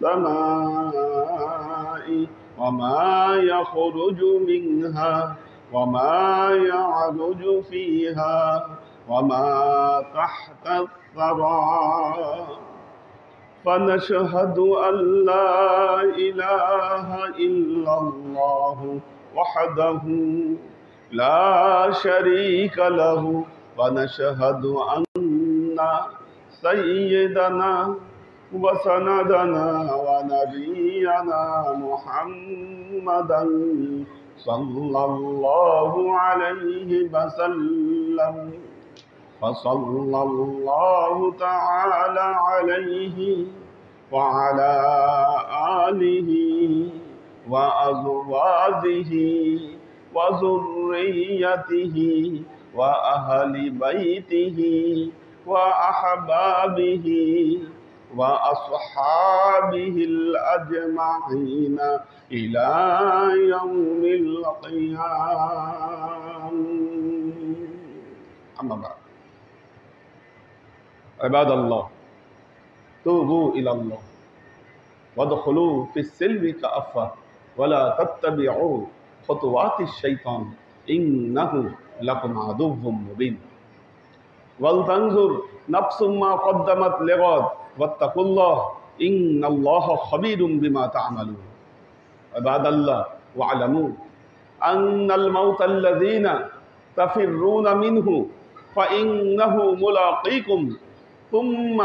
السماء وما يخرج منها وما يعرج فيها وما تحت الثرى فنشهد أن لا إله إلا الله وحده لا شريك له ونشهد أن سيدنا وسندنا ونبينا محمدا صلى الله عليه وسلم فصلى الله تعالى عليه وعلى آله وأزواجه وذريته وأهل بيته وأحبابه وأصحابه الأجمعين إلى يوم القيامة. أما بعد، عباد الله، توبوا إلى الله وادخلوا في السلم كافة ولا تتبعوا خطوات الشيطان إنه لكم عدو مبين ولتنظر نفس ما قدمت لغد واتقوا الله إن الله خبير بما تعملون. عباد الله، واعلموا أن الموت الذين تفرون منه فإنه ملاقيكم ثم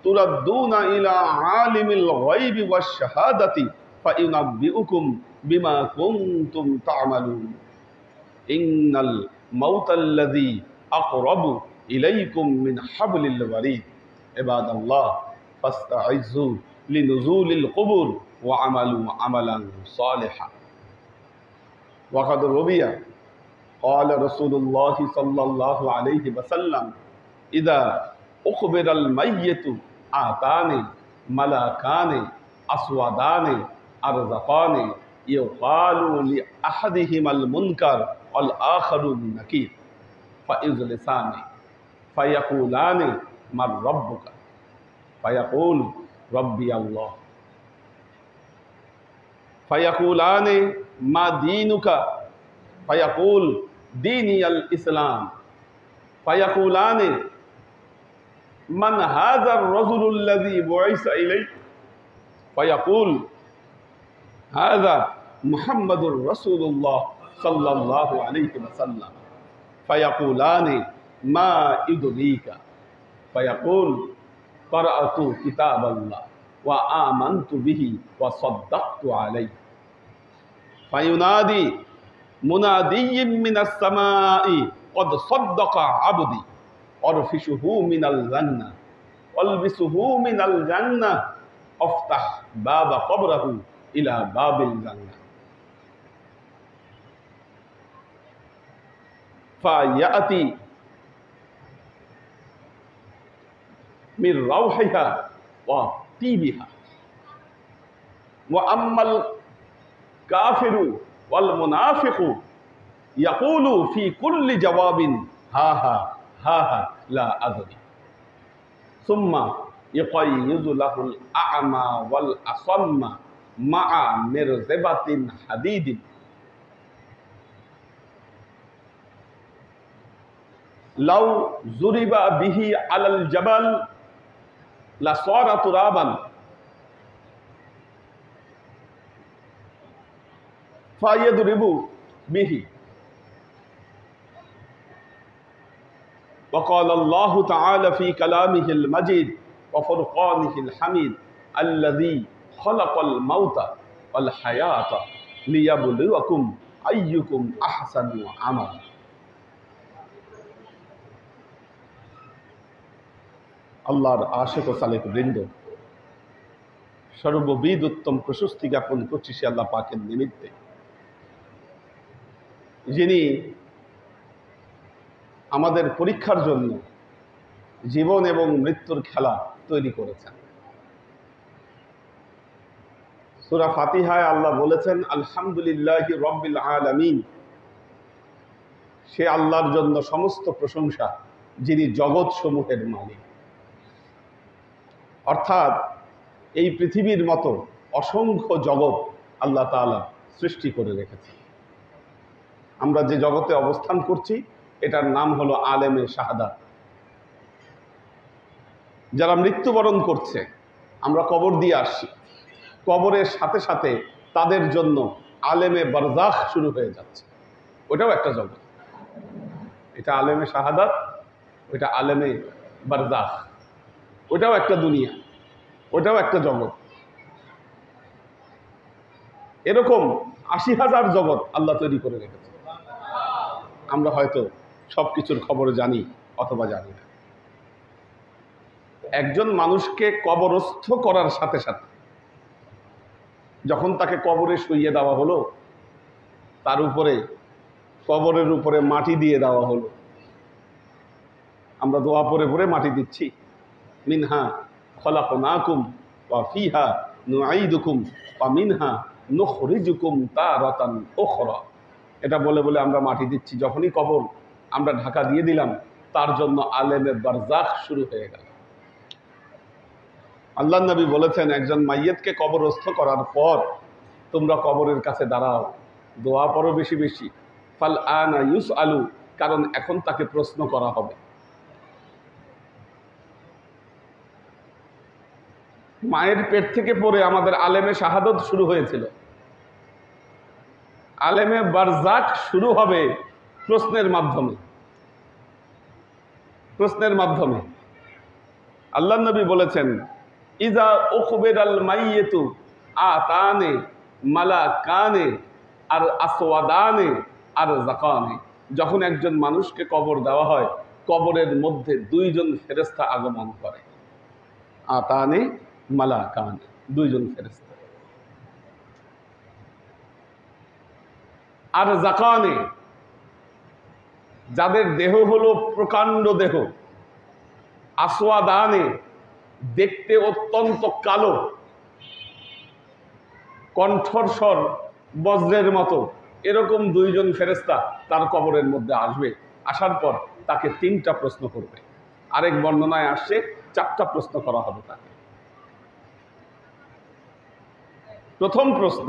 تردون إلى عالم الغيب والشهادة فينبئكم بما كنتم تعملون. إن الموت الذي أقرب إليكم من حبل الوريد. عباد الله، فاستعزوا لنزول القبور وعملوا عملا صالحا. وقد روي قال رسول الله صلى الله عليه وسلم إذا أخبر الميت آتان ملكان أسودان أرزقان يقال لأحدهما المنكر والآخر النكير فيجلسان فيقولان من ربك فيقول ربي الله فيقولان ما دينك فيقول ديني الإسلام فيقولان من هذا الرجل الذي بعث إليك فيقول هذا محمد رسول الله صلى الله عليه وسلم فيقولان ما يدريك فيقول قرأت كتاب الله وآمنت به وصدقت عليه فينادي منادي من السماء قد صدق عبدي أرفشه من الجنة والبسه من الجنة افتح باب قبره إلى باب الجنة فيأتي من روحها وطيبها وأما الكافر والمنافق يقول في كل جواب ها ها ها ها لا أدري ثم يقيض له الأعمى والأصم مع مرزبة حديد لو ضرب به على الجبل لصار ترابا فيضرب به. وقال الله تعالى في كلامه المجيد وفرقانه الحميد الذي خلق الموت والحياة ليبلوكم أيكم أحسن عملا। আল্লাহর আশিক ও সালেক বৃন্দ, সর্ববিধ উত্তম প্রশস্তি জ্ঞাপন করছি সে আল্লাহ পাকের নিমিত্তে, যিনি আমাদের পরীক্ষার জন্য জীবন এবং মৃত্যুর খেলা তৈরি করেছেন। সূরা ফাতিহায় আল্লাহ বলেছেন আলহামদুলিল্লাহি রাব্বিল আলামিন। সে আল্লাহর জন্য সমস্ত প্রশংসা যিনি জগৎ সমূহের মালিক। অর্থাৎ এই পৃথিবীর মতো অসংখ্য জগৎ আল্লাহ তাআলা সৃষ্টি করে রেখেছে। আমরা যে জগতে অবস্থান করছি এটার নাম হলো আলেমে শাহাদাত। যারা মৃত্যুবরণ করছে, আমরা কবর দিয়ে আসছি, কবরের সাথে সাথে তাদের জন্য আলেমে বারজাখ শুরু হয়ে যাচ্ছে। ওটাও একটা জগৎ। এটা আলেমে শাহাদাত, ওইটা আলেমে বারজাখ, ওটাও একটা দুনিয়া, ওটাও একটা জগৎ। এরকম ৮০,০০০ জগৎ আল্লাহ তৈরি করে রেখেছে। আমরা হয়তো সব কিছুর খবর জানি অথবা জানি না। একজন মানুষকে কবরস্থ করার সাথে সাথে যখন তাকে কবরে শুইয়ে দেওয়া হলো, তার উপরে কবরের উপরে মাটি দিয়ে দেওয়া হলো। আমরা দোয়া পড়ে পড়ে মাটি দিচ্ছি, মিনহা খলাকনাকুম ওয়া ফিহা নুঈদুকুম ওয়া মিনহা নুখরিজুকুম তারাতান উখরা। এটা বলে বলে আমরা মাটি দিচ্ছি। যখনই কবর আমরা ঢাকা দিয়ে দিলাম, তার জন্য আলেমে বারজাখ শুরু হয়ে গেল। আল্লাহ নবী বলেছেন, একজন মাইয়িতকে কবরস্থ করার পর তোমরা কবরের কাছে দাঁড়াও, দোয়া পড়ো বেশি বেশি। ফাল আনা ইউসআলু, কারণ এখন তাকে প্রশ্ন করা হবে। মায়ের পেট থেকে পড়ে আমাদের আলেমে শাহাদত শুরু হয়েছিল। আলেমে বারজাখ শুরু হবে প্রশ্নের মাধ্যমে। প্রশ্নের মাধ্যমে আল্লাহ নবী বলেছেন, ইজা উখবিরাল মাইয়িতু আতানে মালাকানে আর আসওয়াদানে আর যাকানে। যখন একজন মানুষকে কবর দেওয়া হয়, কবরের মধ্যে দুইজন ফেরেশতা আগমন করে। আতানে মালাকানে, দুইজন ফেরেশতা। আর যাকানে, যাদের দেহ হলো প্রকাণ্ড দেহ। আসওয়াদানে, দেখতে অত্যন্ত কালো, কণ্ঠস্বর বজ্রের মতো। এরকম দুইজন ফেরেশতা তার কবরের মধ্যে আসবে। আসার পর তাকে 3টা প্রশ্ন করবে। আরেক বর্ণনায় আসছে 4টা প্রশ্ন করা হবে তাকে। প্রথম প্রশ্ন,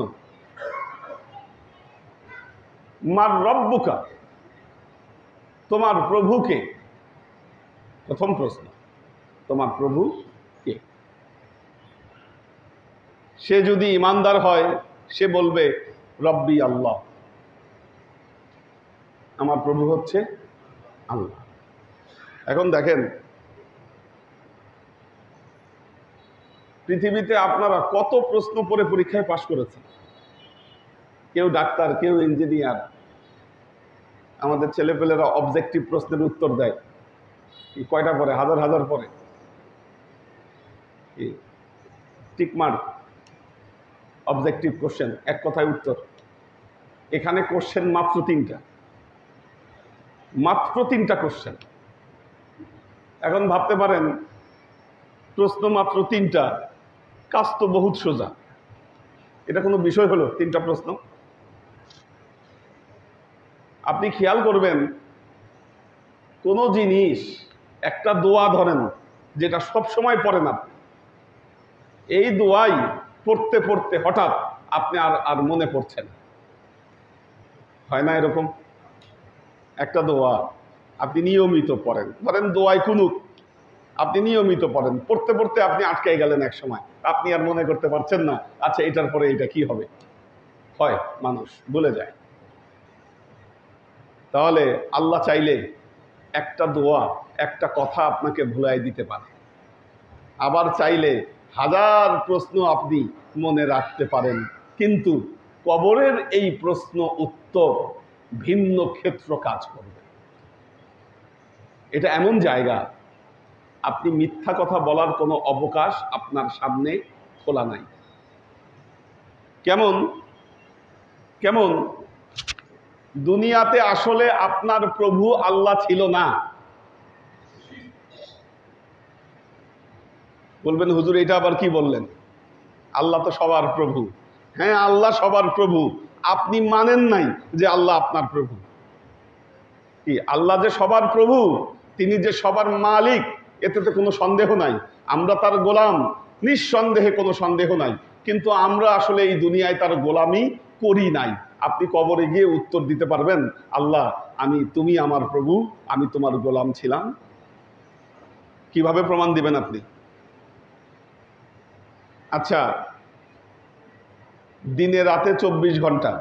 মার রব্বুকা, তোমার প্রভুকে। প্রথম প্রশ্ন, তোমার প্রভু কে? সে যদি ইমানদার হয়, সে বলবে রব্বি আল্লাহ, আমার প্রভু হচ্ছে আল্লাহ। এখন দেখেন, পৃথিবীতে আপনারা কত প্রশ্ন পড়ে পরীক্ষায় পাশ করেছেন। কেউ ডাক্তার, কেউ ইঞ্জিনিয়ার। আমাদের ছেলেপেলেরা অবজেক্টিভ প্রশ্নের উত্তর দেয় কয়টা পরে? হাজার হাজার পরে। টিকমার্ক, অবজেক্টিভ কোশ্চেন, এক কথায় উত্তর। এখানে কোশ্চেন মাত্র 3টা, মাত্র 3টা কোশ্চেন। এখন ভাবতে পারেন, প্রশ্ন মাত্র 3টা, কাজ তো বহুত সোজা। এটা কোনো বিষয় হলো 3টা প্রশ্ন? আপনি খেয়াল করবেন, কোনো জিনিস, একটা দোয়া ধরেন যেটা সব সময় পড়েন আপনি, এই দোয়াই পড়তে পড়তে হঠাৎ আপনি আর মনে পড়ছেন, হয় না এরকম? একটা দোয়া আপনি নিয়মিত পড়েন, ধরেন দোয়ায় কুনুত, আপনি নিয়মিত পড়েন, পড়তে পড়তে আপনি আটকে গেলেন এক সময়, আপনি আর মনে করতে পারছেন না, আচ্ছা এটার পরে এটা কি হবে। হয়, মানুষ ভুলে যায়। তাহলে আল্লাহ চাইলে একটা দোয়া, একটা কথা আপনাকে ভুলাই দিতে পারে। আবার চাইলে হাজার প্রশ্ন আপনি মনে রাখতে পারেন, কিন্তু কবরের এই প্রশ্ন উত্তর ভিন্ন ক্ষেত্র কাজ করবে। এটা এমন জায়গা, আপনি মিথ্যা কথা বলার কোনো অবকাশ আপনার সামনে খোলা নাই। কেমন কেমন দুনিয়াতে আসলে আপনার প্রভু আল্লাহ ছিল না। বলবেন, হুজুর এটা আবার কি বললেন? আল্লাহ তো সবার প্রভু। হ্যাঁ, আল্লাহ সবার প্রভু। আপনি মানেন নাই যে আল্লাহ আপনার প্রভু। কি, আল্লাহ যে সবার প্রভু, তিনি যে সবার মালিক, এতে তো কোনো সন্দেহ নাই। আমরা তার গোলাম, নিঃসন্দেহে কোনো সন্দেহ নাই, কিন্তু আমরা আসলে এই দুনিয়ায় তার গোলামি করি নাই। আপনি কবরে গিয়ে উত্তর দিতে পারবেন, আল্লাহ তুমি আমার প্রভু, আমি তোমার গোলাম ছিলাম? কিভাবে প্রমাণ দিবেন আপনি? আচ্ছা, দিনে রাতে 24 ঘন্টা,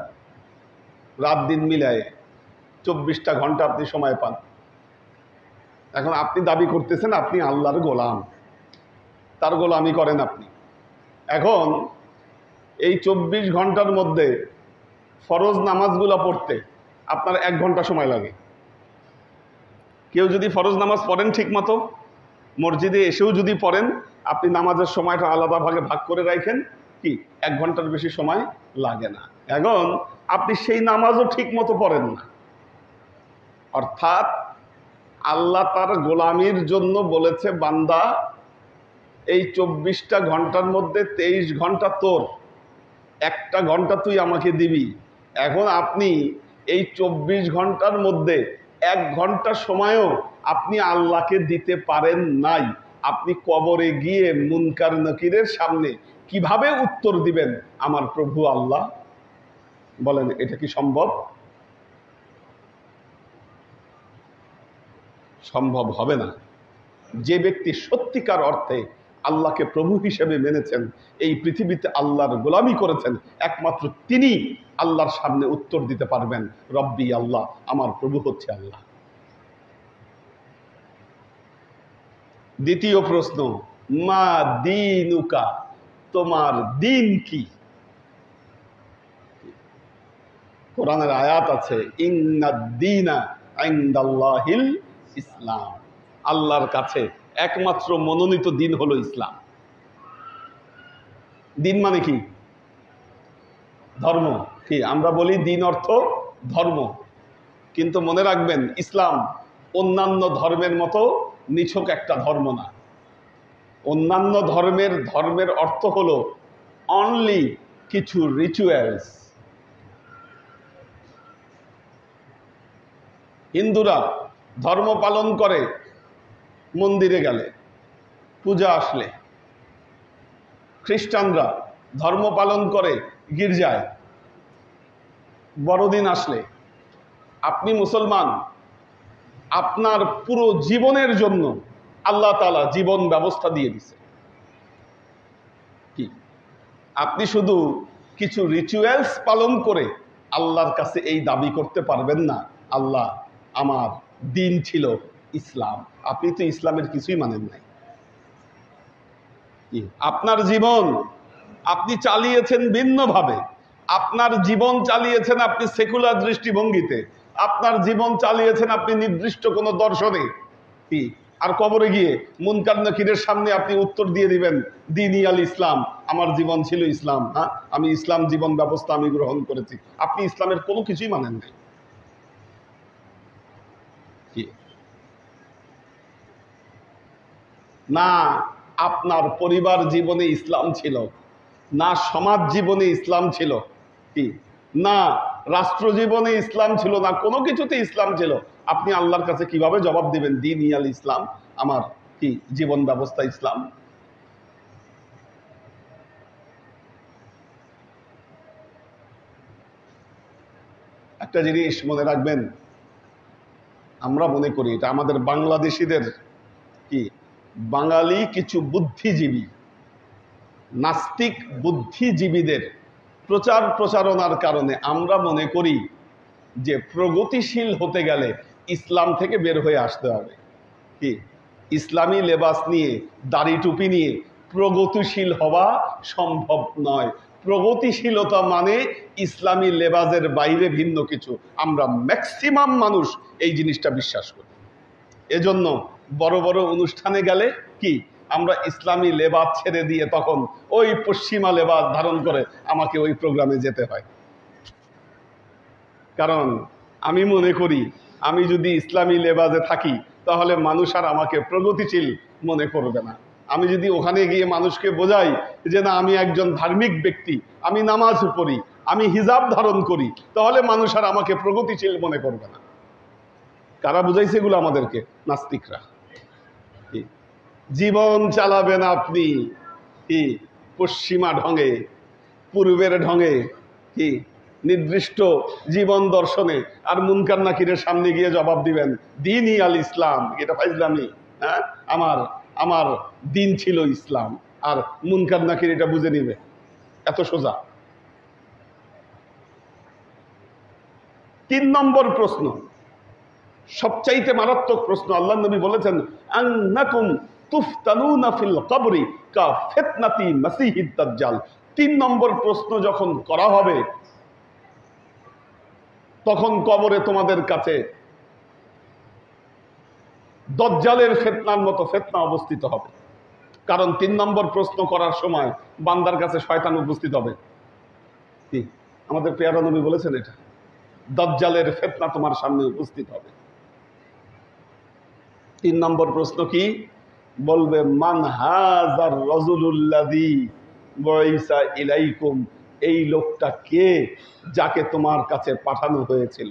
রাত দিন মিলায়ে 24টা ঘন্টা আপনি সময় পান। এখন আপনি দাবি করতেছেন আপনি আল্লাহর গোলাম, তার গোলামি করেন আপনি। এখন এই 24 ঘন্টার মধ্যে ফরজ নামাজগুলো পড়তে আপনার 1 ঘন্টা সময় লাগে। কেউ যদি ফরজ নামাজ পড়েন ঠিক মতো, মসজিদে এসেও যদি পড়েন, আপনি নামাজের সময়টা আলাদা ভাগে ভাগ করে রাখেন, কি 1 ঘন্টার বেশি সময় লাগে না। এখন আপনি সেই নামাজও ঠিক মতো পড়েন না। অর্থাৎ আল্লাহ তার গোলামির জন্য বলেছে, বান্দা এই 24টা ঘন্টার মধ্যে 23 ঘন্টা তোর, 1টা ঘন্টা তুই আমাকে দিবি। এখন আপনি এই 24 ঘন্টার মধ্যে 1 ঘন্টা সময়ও আপনি আল্লাহকে দিতে পারেন নাই। আপনি কবরে গিয়ে মুনকার নকিরের সামনে কিভাবে উত্তর দিবেন আমার প্রভু আল্লাহ? বলেন, এটা কি সম্ভব? সম্ভব হবে না। যে ব্যক্তি সত্যিকার অর্থে আল্লাহকে প্রভু হিসেবে মেনেছেন, এই পৃথিবীতে আল্লাহর গোলামি করেছেন, একমাত্র তিনি আল্লাহর সামনে উত্তর দিতে পারবেন, রব্বি আল্লাহ, আমার প্রভু হচ্ছে আল্লাহ। দ্বিতীয় প্রশ্ন, মা দীনুকা, তোমার দিন কি? কোরআনের আয়াত আছে, ইন্নাদ-দীনা ইনদাল্লাহিল ইসলাম, আল্লাহর কাছে একমাত্র মনোনীত দিন হলো ইসলাম। দিন মানে কি? ধর্ম। কি আমরা বলি দিন অর্থ ধর্ম, কিন্তু মনে রাখবেন ইসলাম অন্যান্য ধর্মের মতো নিছক একটা ধর্ম না। অন্যান্য ধর্মের অর্থ হলো অনলি কিছু রিচুয়ালস। হিন্দুরা ধর্ম পালন করে মন্দিরে গেলে, পূজা আসলে। খ্রিস্টানরা ধর্ম পালন করে গির্জায়, বড়দিন আসলে। আপনি মুসলমান, আপনার পুরো জীবনের জন্য আল্লাহ তাআলা জীবন ব্যবস্থা দিয়ে দিছে। কি আপনি শুধু কিছু রিচুয়ালস পালন করে আল্লাহর কাছে এই দাবি করতে পারবেন না, আল্লাহ আমার দিন ছিল ইসলাম? আপনি তো ইসলামের কিছুই মানেন নাই। আপনার জীবন আপনি চালিয়েছেন ভিন্নভাবে। আপনার জীবন চালিয়েছেন আপনি সেকুলার দৃষ্টিভঙ্গিতে। আপনার জীবন চালিয়েছেন আপনি নির্দিষ্ট কোনো দর্শনে। কি আর কবরে গিয়ে মুনকার নকিরের সামনে আপনি উত্তর দিয়ে দিবেন, দ্বীনি আল ইসলাম, আমার জীবন ছিল ইসলাম। হ্যাঁ, আমি ইসলাম জীবন ব্যবস্থা আমি গ্রহণ করেছি। আপনি ইসলামের কোনো কিছুই মানেন নাই। না আপনার পরিবার জীবনে ইসলাম ছিল, না সমাজ জীবনে ইসলাম ছিল, কি না রাষ্ট্র জীবনে ইসলাম ছিল, না কোনো কিছুতে ইসলাম ছিল। আপনি আল্লাহর কাছে কিভাবে জবাব দিবেন, দ্বীনি আল ইসলাম, আমার কি জীবন ব্যবস্থা ইসলাম? একটা জিনিস মনে রাখবেন, আমরা মনে করি এটা আমাদের বাংলাদেশিদের কি বাঙালি কিছু বুদ্ধিজীবী, নাস্তিক বুদ্ধিজীবীদের প্রচারণার কারণে আমরা মনে করি যে প্রগতিশীল হতে গেলে ইসলাম থেকে বের হয়ে আসতে হবে। কি ইসলামী লেবাস নিয়ে, দাড়ি টুপি নিয়ে প্রগতিশীল হওয়া সম্ভব নয়। প্রগতিশীলতা মানে ইসলামী লেবাসের বাইরে ভিন্ন কিছু। আমরা ম্যাক্সিমাম মানুষ এই জিনিসটা বিশ্বাস করি। এজন্য বড় বড় অনুষ্ঠানে গেলে কি আমরা ইসলামী লেবাস ছেড়ে দিয়ে তখন ওই পশ্চিমা লেবাস ধারণ করে আমাকে ওই প্রোগ্রামে যেতে হয়। কারণ আমি মনে করি আমি যদি ইসলামী লেবাসে থাকি তাহলে মানুষ আর আমাকে প্রগতিশীল মনে করবে না। আমি যদি ওখানে গিয়ে মানুষকে বোঝাই যে না আমি একজন ধার্মিক ব্যক্তি, আমি নামাজ পড়ি, আমি হিজাব ধারণ করি, তাহলে মানুষ আর আমাকে প্রগতিশীল মনে করবে না। কারা বুঝাইছে এগুলো আমাদেরকে? নাস্তিকরা। জীবন চালাবেন আপনি, কি পশ্চিমা ঢঙে, পূর্বের ঢঙে, কি নির্দিষ্ট জীবন দর্শনে, আর মুনকার নাকিরের সামনে গিয়ে জবাব দিবেন দিনই আল ইসলাম, এটা ফাইজলামি। হ্যাঁ, আমার আমার দিন ছিল ইসলাম, আর মুনকার নাকির এটা বুঝে নিবে, এত সোজা। 3 নম্বর প্রশ্ন, সবচাইতে মারাত্মক প্রশ্ন। আল্লাহ নবী বলেছেন আন্নাকুম তুফতানুনা ফিল কবরি কা ফিতনাতি মাসিহিদ দাজ্জাল। 3 নম্বর প্রশ্ন যখন করা হবে, তখন কবরে তোমাদের কাছে দজ্জালের ফিতনার মতো ফিতনা অবস্থিত হবে। কারণ 3 নম্বর প্রশ্ন করার সময় বান্দার কাছে শয়তান উপস্থিত হবে। কি আমাদের পেয়ারা নবী বলেছেন, এটা দজ্জালের ফিতনা তোমার সামনে উপস্থিত হবে। 3 নম্বর প্রশ্ন কি? বলবে মান হাযার রাজুলুল্লাযী বুইসা ইলাইকুম, এই লোকটা কে যাকে তোমার কাছে পাঠানো হয়েছিল,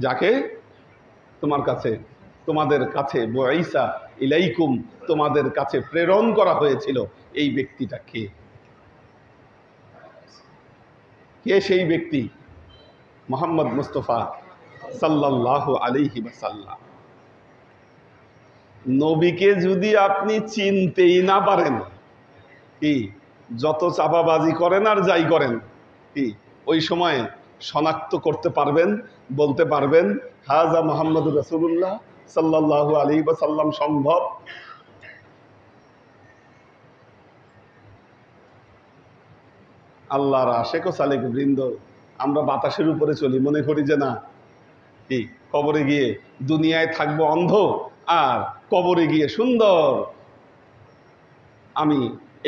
যাকে তোমার কাছে, তোমাদের কাছে বুইসা ইলাইকুম, তোমাদের কাছে প্রেরণ করা হয়েছিল, এই ব্যক্তিটা কে? কে সেই ব্যক্তি? মুহাম্মদ মুস্তাফা সাল্লাল্লাহু আলাইহি ওয়াসাল্লাম। নবীকে যদি আপনি চিনতেই না পারেন, কি যত চাপাবাজি করেন আর যাই করেন, কি ওই সময় শনাক্ত করতে পারবেন, বলতে পারবেন হাজা মুহাম্মদুর রাসূলুল্লাহ সাল্লাল্লাহু আলাইহি ওয়াসাল্লাম সম্ভব? আল্লাহর আশেক ও সালেক বৃন্দ, আমরা বাতাসের উপরে চলি, মনে করি যে না, কি কবরে গিয়ে দুনিয়ায় থাকবো অন্ধ, আর কবরে গিয়ে সুন্দর আমি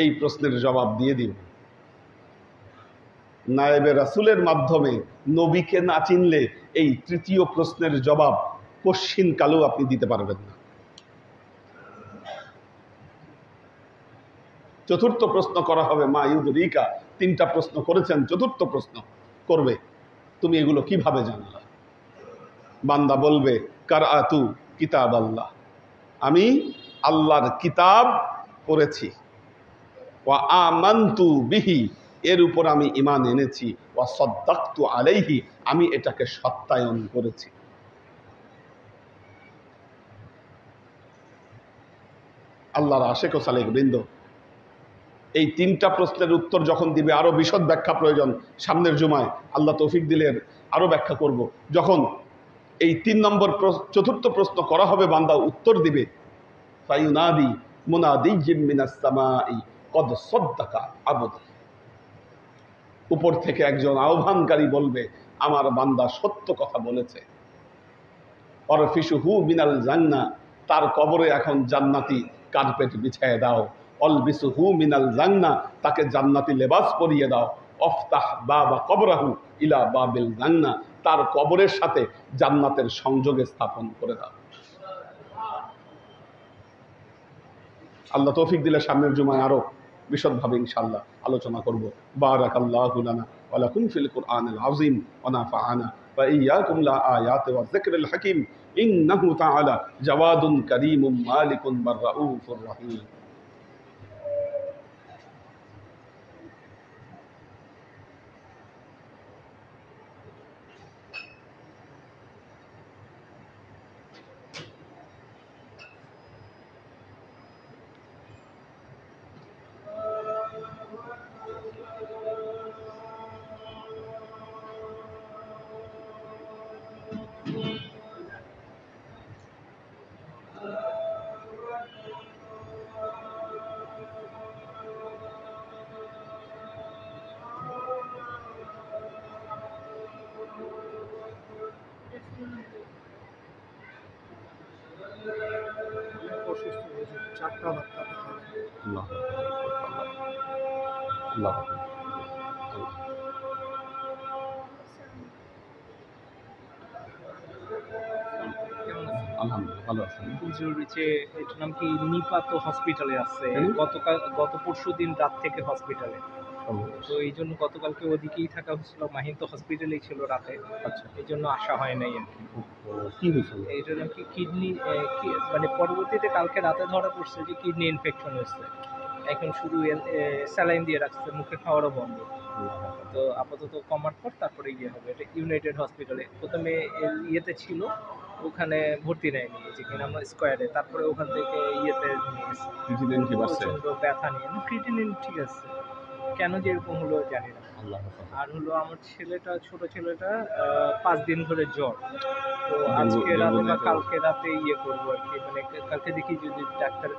এই প্রশ্নের জবাব দিয়ে দিব। নায়েবে রাসূলের মাধ্যমে নবীকে না চিনলে এই 3য় প্রশ্নের জবাব কশ্চিন কালেও আপনি দিতে পারবেন না। 4র্থ প্রশ্ন করা হবে মা ইউদরিকা। 3টা প্রশ্ন করেছেন, 4র্থ প্রশ্ন করবে তুমি এগুলো কিভাবে জানলা? বান্দা বলবে কারাতু কিতাব আল্লাহ, আমি আল্লাহর কিতাব পড়েছি, ওয়া আমানতু বিহি, এর উপর আমি ঈমান এনেছি, ওয়া সাদ্দাকতু আলাইহি, আমি এটাকে সত্যায়ন করেছি। আল্লাহর আশেক ও সালেক বৃন্দ, এই 3টা প্রশ্নের উত্তর যখন দিবে, আরো বিশদ ব্যাখ্যা প্রয়োজন, সামনের জুমায় আল্লাহ তৌফিক দিলে আরো ব্যাখ্যা করব। যখন এই 3 নম্বর 4র্থ প্রশ্ন করা হবে, বান্দা উত্তর দিবে, ফায়ুনাদি মুনাদিয়্যিম মিনাস সামাই কদ সাদ্দাকা আবদি, উপর থেকে একজন আহ্বানকারী বলবে আমার বান্দা সত্য কথা বলেছে। অরফিসুহু মিনাল জান্নাহ, তার কবরে এখন জান্নাতি কার্পেট বিছায় দাও। অলবিসুহু মিনাল জান্নাহ, তাকে জান্নাতি লেবাস পরিয়ে দাও। অফতাহ বাবা কবরাহু ইলা বাবিল জান্নাহ, তার কবরের সাথে জান্নাতের সংযোগে স্থাপন করে দাও। আল্লাহ তৌফিক দিলে সামনের জুমায় আরো বিশদভাবে ইনশাআল্লাহ আলোচনা করব। বারাকাল্লাহু লানা ওয়া লাকুম ফিল কুরআনিল আযীম ওয়া নাফা'ানা ওয়া ইয়্যাকুম লা আয়াতি ওয়া যিকরিল হাকীম ইন্নাহু তাআলা জাওয়াদুন কারীমুম মালিকুন রাউফুর রহিম। আল্লাহ আল্লাহ আলহামদুলিল্লাহ ভালো আছেন। হুজুর যে এটার নাম কি নিপাত হসপিটালে আছে, গত পরশু দিন রাত থেকে হসপিটালে। তো এই জন্য গতকালকে ওদিকেই থাকা হয়েছিল, মাহিন তো হসপিটালেই ছিল রাতে, আচ্ছা, এই জন্য আসা হয় নাই আর কি। কি হয়েছিল? এই জন্য কি কিডনি মানে পরবর্তীতে কালকে রাতে ধরা পড়ছে যে কিডনি ইনফেকশন হয়েছে। এখন শুধু স্যালাইন দিয়ে রাখছে, মুখে খাওয়ারও বন্ধ। তো আপাতত কমার পর তারপরে ইয়ে হবে। এটা ইউনাইটেড হসপিটালে প্রথমে ইয়েতে ছিল, ওখানে ভর্তি নেয়নি, যেখানে আমরা স্কোয়ারে, তারপরে ওখান থেকে ইয়েতে নিয়ে গেছে। ক্রিটিনিন কি বাড়ছে? প্রচণ্ড ব্যথা নিয়ে ক্রিটিনিন ঠিক আছে, কেন যে এরকম হলো জানি না। আল্লাহ হাফেজ। আর হলো আমার ছেলেটা, ছোট ছেলেটা 5 দিন ধরে জ্বর। তো ডেঙ্গু- আজকে ডেঙ্গু রাতে বা নিয়ে তো- কালকে রাতে ইয়ে করবো আর কি, মানে কালকে দেখি যদি ডাক্তার,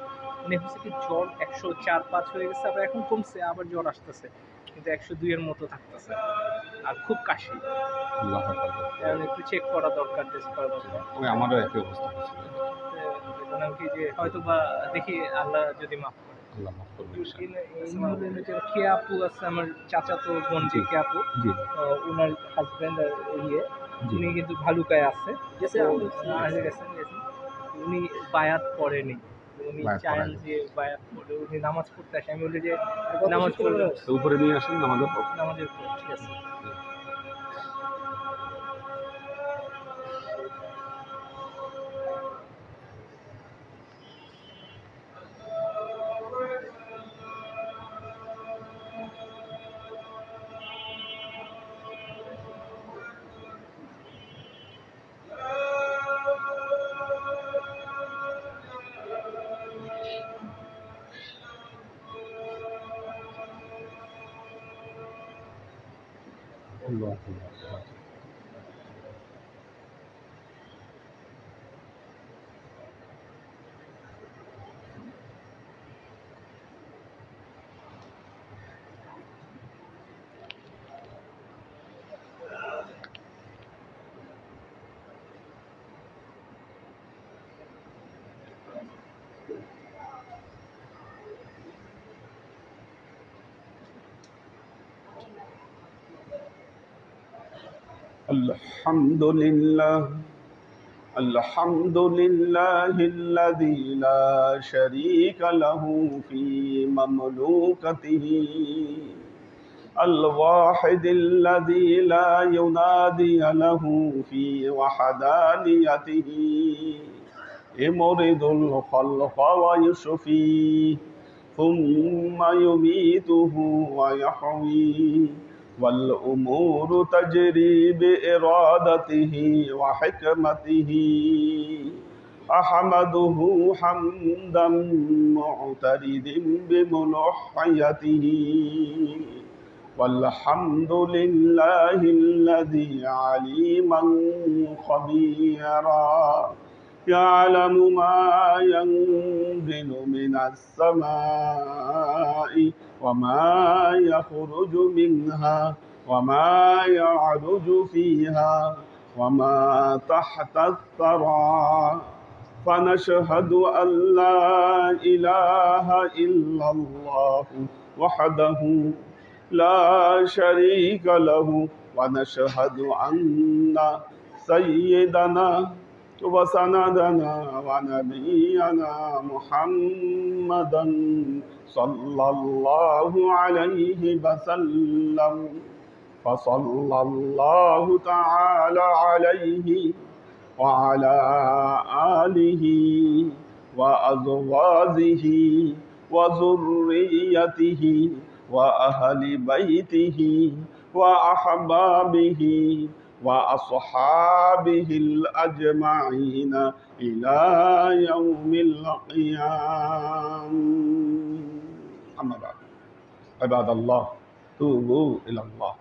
মানে হচ্ছে কি জ্বর 104-5 হয়ে গেছে, আবার এখন কমছে, আবার জ্বর আসতেছে, কিন্তু 102 এর মতো থাকতেছে, আর খুব কাশি। আল্লাহ হাফেজ। এখন একটু চেক করা দরকার, টেস্ট করা দরকার। ওই আমারও একই অবস্থা হয়েছিল। বললাম কি যে হয়তো বা দেখি আল্লাহ যদি মাফ করে। আল্লাহ মাফ করবেন। কে আপু আছে, আমার চাচাতো বোন যে কে আপু, জি ওনার হাজব্যান্ড জি। উনি কিন্তু ভালুকায় আছে। গেছেন। উনি বায়াত পড়েনি, উনি বায়াত চান পড়েনি। যে বায়াত পড়ে, উনি নামাজ পড়তে আসে। আমি বলি যে নামাজ পড়লে তো উপরে নিয়ে আসেন আমাদের। নামাজের পর ঠিক আছে। আল্লাহ হাফেজ। الحمد لله الحمد لله الذي لا شريك له في مملوكته الواحد الذي لا ينادي له في وحدانيته يمرض الخلق ويشفيه ثم يميته ويحييه والأمور تجري بإرادته وحكمته أحمده حمدا معترد بملوحيته والحمد لله الذي عليما خبيرا يعلم ما ينزل من السماء وما يخرج منها وما يعرج فيها وما تحت الثرى فنشهد أن لا إله إلا الله وحده لا شريك له ونشهد أن سيدنا وسندنا ونبينا محمدا صلى الله عليه وسلم فصلى الله تعالى عليه وعلى آله وأزواجه وذريته وأهل بيته وأحبابه وأصحابه الأجمعين إلى يوم القيامة. أما بعد عباد الله توبوا إلى الله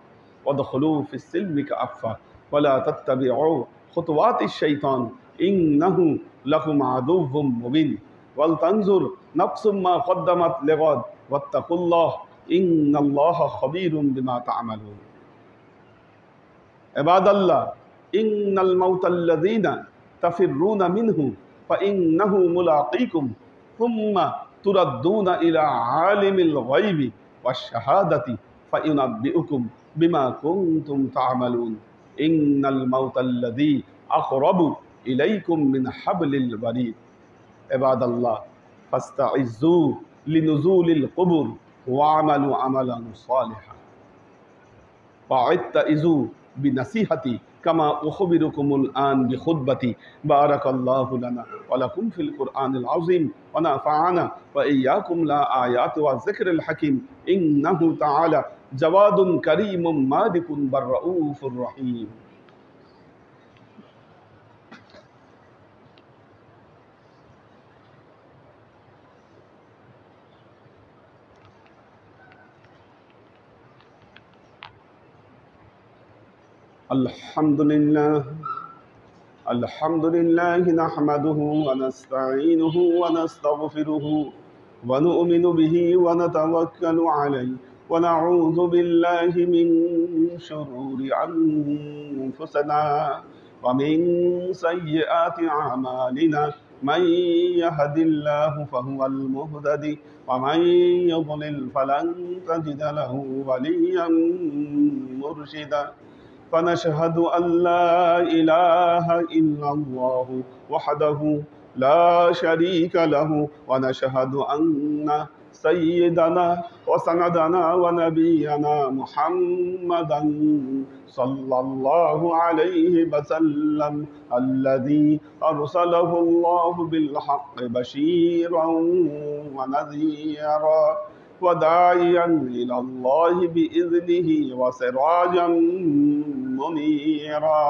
وادخلوا في السلم كافة ولا تتبعوا خطوات الشيطان إنه لكم عدو مبين ولتنظر نفس ما قدمت لغد واتقوا الله إن الله خبير بما تعملون. عباد الله إن الموت الذين تفرون منه فإنه ملاقيكم ثم تردون إلى عالم الغيب والشهادة فينبئكم بما كنتم تعملون إن الموت الذي أقرب إليكم من حبل الوريد. عباد الله فاستعزوا لنزول القبور واعملوا عملا صالحا واتعظوا بنصيحتي كما أخبركم الآن بخطبتي. بارك الله لنا ولكم في القرآن العظيم ونفعنا وإياكم لآيات والذكر الحكيم إنه تعالى جواد كريم مالك بالرؤوف الرحيم. الحمد لله نحمده ونستعينه ونستغفره ونؤمن به ونتوكل عليه ونعوذ بالله من شرور أنفسنا ومن سيئات أعمالنا من يهد الله فهو المهتدي ومن يضلل فلن تجد له وليا مرشدا. فنشهد أن لا إله إلا الله وحده لا شريك له ونشهد أن سيدنا وسندنا ونبينا محمدا صلى الله عليه وسلم الذي أرسله الله بالحق بشيرا ونذيرا وداعيا إلى الله بإذنه وسراجا منيرا.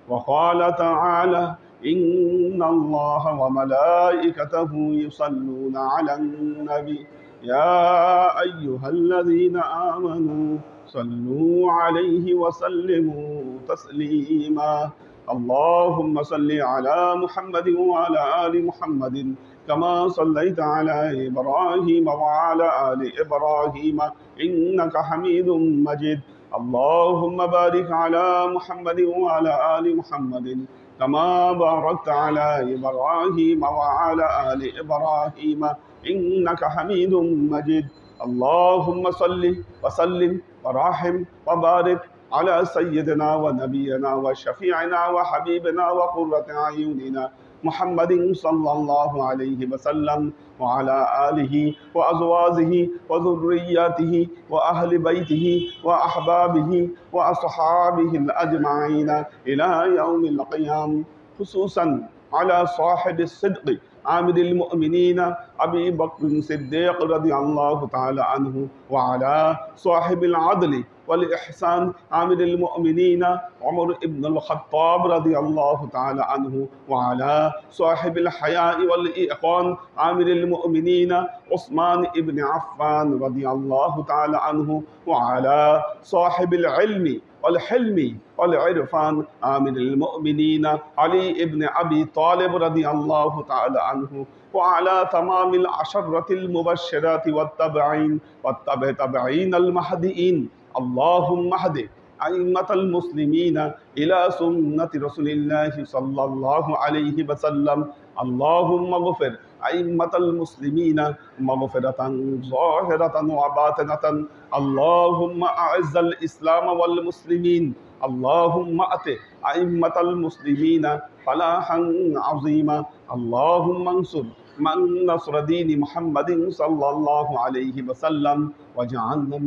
وقال تعالى إن الله وملائكته يصلون على النبي يا أيها الذين آمنوا صلوا عليه وسلموا تسليما. اللهم صل على محمد وعلى آل محمد كما صليت على إبراهيم وعلى آل إبراهيم إنك حميد مجيد. اللهم بارك على محمد وعلى آل محمد كما باركت على إبراهيم وعلى آل إبراهيم إنك حميد مجيد. اللهم صل وسلم ورحم وبارك على سيدنا ونبينا وشفيعنا وحبيبنا وقرة أعيننا محمد صلى الله عليه وسلم وعلى آله وأزواجه وذرياته وأهل بيته وأحبابه وأصحابه الأجمعين إلى يوم القيامة، خصوصا على صاحب الصدق عامل المؤمنين أبي بكر الصديق رضي الله تعالى عنه، وعلى صاحب العدل والإحسان عامل المؤمنين عمر بن الخطاب رضي الله تعالى عنه، وعلى صاحب الحياء والإيقان عامل المؤمنين عثمان بن عفان رضي الله تعالى عنه، وعلى صاحب العلم والحلم والعرفان عامل المؤمنين علي بن أبي طالب رضي الله تعالى عنه، وعلى تمام العشرة المبشرات والتابعين المهديين. اللهم اهد أئمة المسلمين إلى سنة رسول الله صلى الله عليه وسلم. اللهم اغفر أئمة المسلمين مغفرة ظاهرة وباطنة. اللهم أعز الإسلام والمسلمين. اللهم أت أئمة المسلمين فلاحا عظيما. اللهم انصر من نصر دين محمد صلى الله عليه وسلم وجعلنا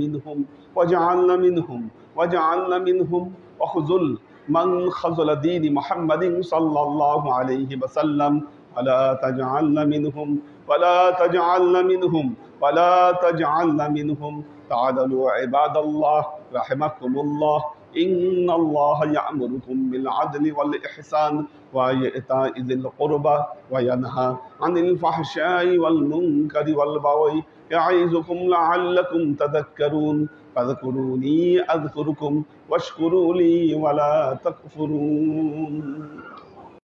منهم وخذل من خذل دين محمد صلى الله عليه وسلم ولا تجعلنا منهم. تعالوا عباد الله رحمكم الله، إن الله يأمركم بالعدل والإحسان وإيتاء ذي القربى وينهى عن الفحشاء والمنكر والبغي يعظكم لعلكم تذكرون. فاذكروني أذكركم واشكروا لي ولا تكفرون.